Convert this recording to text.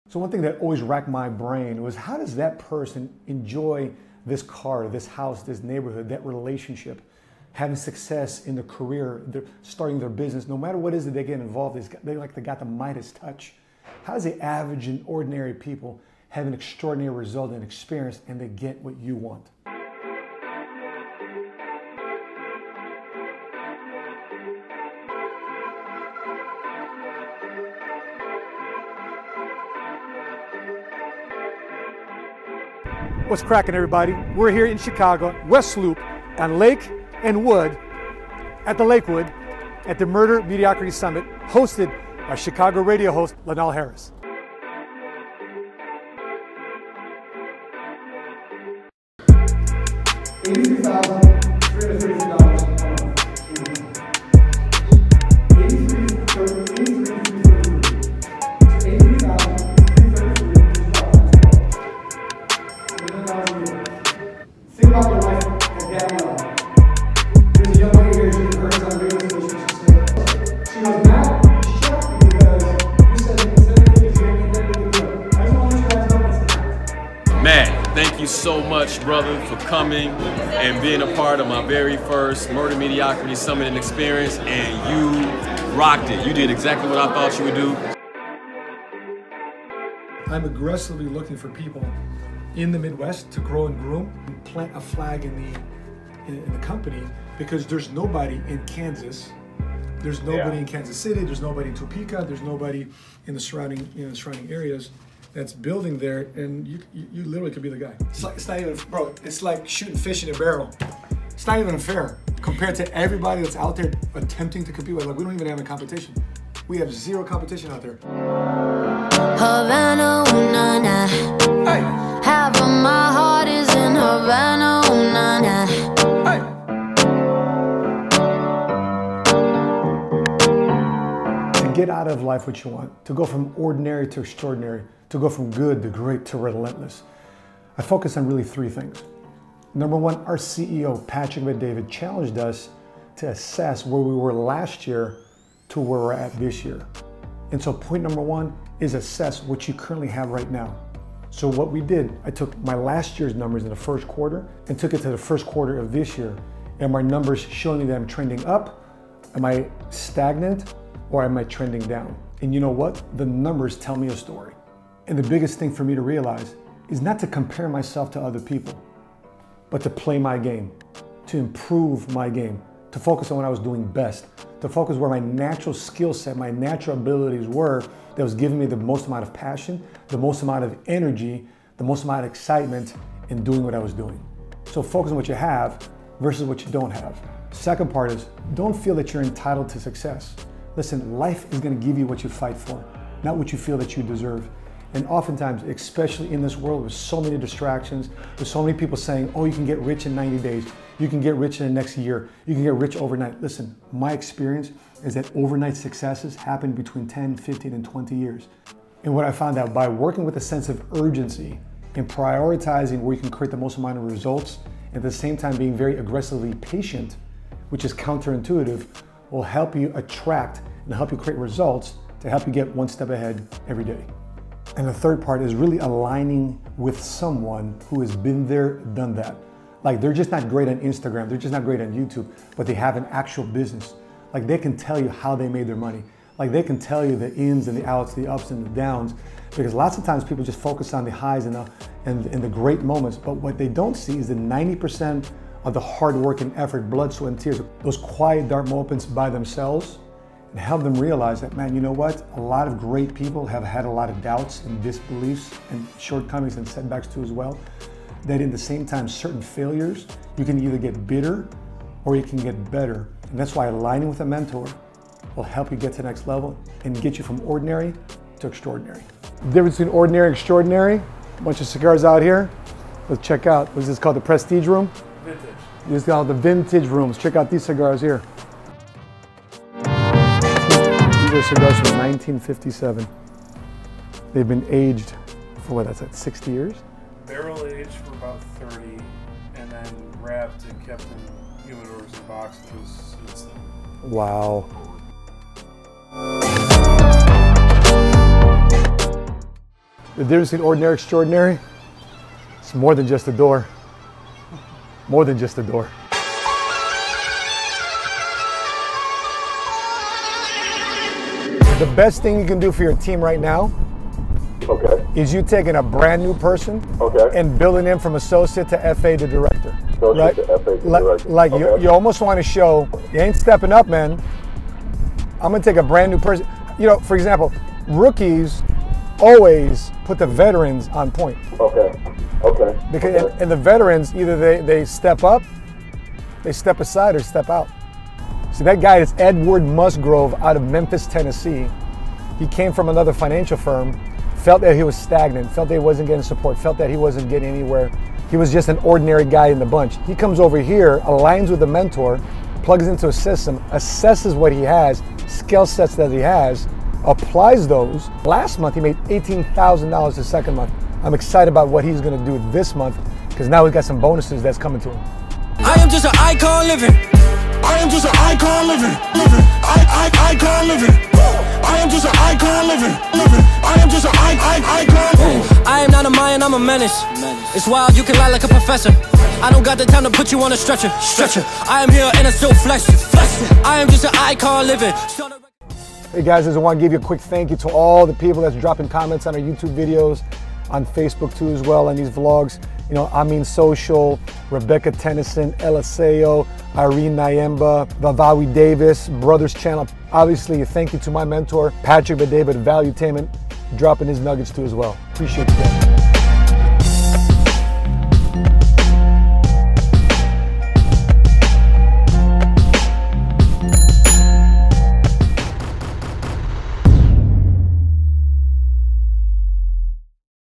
So one thing that always racked my brain was, how does that person enjoy this car, this house, this neighborhood, that relationship, having success in their career, they're starting their business, no matter what it is that they get involved in, they got the Midas touch. How does the average and ordinary people have an extraordinary result and experience, and they get what you want? What's cracking, everybody? We're here in Chicago, West Loop, on Lake and Wood, at the Lakewood, at the Murder Mediocrity Summit, hosted by Chicago radio host Linal Harris. Thank you so much, brother, for coming and being a part of my very first Murder Mediocrity Summit Experience, and you rocked it. You did exactly what I thought you would do. I'm aggressively looking for people in the Midwest to grow and groom and plant a flag in the company, because there's nobody in Kansas. There's nobody in Kansas City. There's nobody in Topeka. There's nobody in the surrounding areas that's building there, and you literally could be the guy. It's not even, bro, it's like shooting fish in a barrel. It's not even fair compared to everybody that's out there attempting to compete with. Like, we don't even have a competition. We have zero competition out there. Havana, ooh, na, na. Hey. Half of my heart is in Havana, ooh, na, na. Hey. To get out of life what you want, to go from ordinary to extraordinary, to go from good to great to relentless, I focus on really three things. Number one, our CEO, Patrick McDavid, challenged us to assess where we were last year to where we're at this year. And so point number one is assess what you currently have right now. So what we did, I took my last year's numbers in the first quarter and took it to the first quarter of this year. And my numbers showing me that I'm trending up, am I stagnant, or am I trending down? And you know what? The numbers tell me a story. And the biggest thing for me to realize is not to compare myself to other people, but to play my game, to improve my game, to focus on what I was doing best, to focus where my natural skill set, my natural abilities were, that was giving me the most amount of passion, the most amount of energy, the most amount of excitement in doing what I was doing. So focus on what you have versus what you don't have. Second part is, don't feel that you're entitled to success. Listen, life is gonna give you what you fight for, not what you feel that you deserve. And oftentimes, especially in this world with so many distractions, with so many people saying, oh, you can get rich in 90 days, you can get rich in the next year, you can get rich overnight. Listen, my experience is that overnight successes happen between 10, 15, and 20 years. And what I found out, by working with a sense of urgency and prioritizing where you can create the most amount of results, at the same time being very aggressively patient, which is counterintuitive, will help you attract and help you create results to help you get one step ahead every day. And the third part is really aligning with someone who has been there, done that. Like, they're just not great on Instagram, they're just not great on YouTube, but they have an actual business. Like, they can tell you how they made their money. Like, they can tell you the ins and the outs, the ups and the downs, because lots of times people just focus on the highs and the great moments, but what they don't see is the 90% of the hard work and effort, blood, sweat, and tears, those quiet, dark moments by themselves, and help them realize that, man, you know what? A lot of great people have had a lot of doubts and disbeliefs and shortcomings and setbacks too as well. That in the same time, certain failures, you can either get bitter or you can get better. And that's why aligning with a mentor will help you get to the next level and get you from ordinary to extraordinary. The difference between ordinary and extraordinary, a bunch of cigars out here. Let's check out, what is this called, the Prestige Room? Vintage. This is called the Vintage Rooms. Check out these cigars here. These are cigars from 1957. They've been aged for what, that's at 60 years? Barrel aged for about 30, and then wrapped and kept in humidors and boxes since then. Wow. The difference between ordinary and extraordinary, it's more than just a door. More than just a door. The best thing you can do for your team right now is you taking a brand new person and building him from associate to FA to director. Right? To FA to director. Like you almost want to show, you ain't stepping up, man. I'm going to take a brand new person. You know, for example, rookies always put the veterans on point. Because and the veterans, either they step up, they step aside, or step out. See, that guy is Edward Musgrove out of Memphis, Tennessee. He came from another financial firm, felt that he was stagnant, felt that he wasn't getting support, felt that he wasn't getting anywhere. He was just an ordinary guy in the bunch. He comes over here, aligns with the mentor, plugs into a system, assesses what he has, skill sets that he has, applies those. Last month, he made $18,000 the second month. I'm excited about what he's gonna do this month, because now he's got some bonuses that's coming to him. I am just an icon living. I am just an icon living. Icon living. I am just an icon living. I am just an icon. I am not a Mayan, I'm a menace. It's wild, you can lie like a professor. I don't got the time to put you on a stretcher. I am here and I still flex. I am just an icon living. Hey guys, I just want to give you a quick thank you to all the people that's dropping comments on our YouTube videos, on Facebook too as well, and these vlogs. You know, I Mean Social, Rebecca Tennyson, Eliseo, Irene Nyemba, Vavawi Davis, Brothers Channel. Obviously, thank you to my mentor, Patrick Badeba, Valuetainment, dropping his nuggets too as well. Appreciate you guys.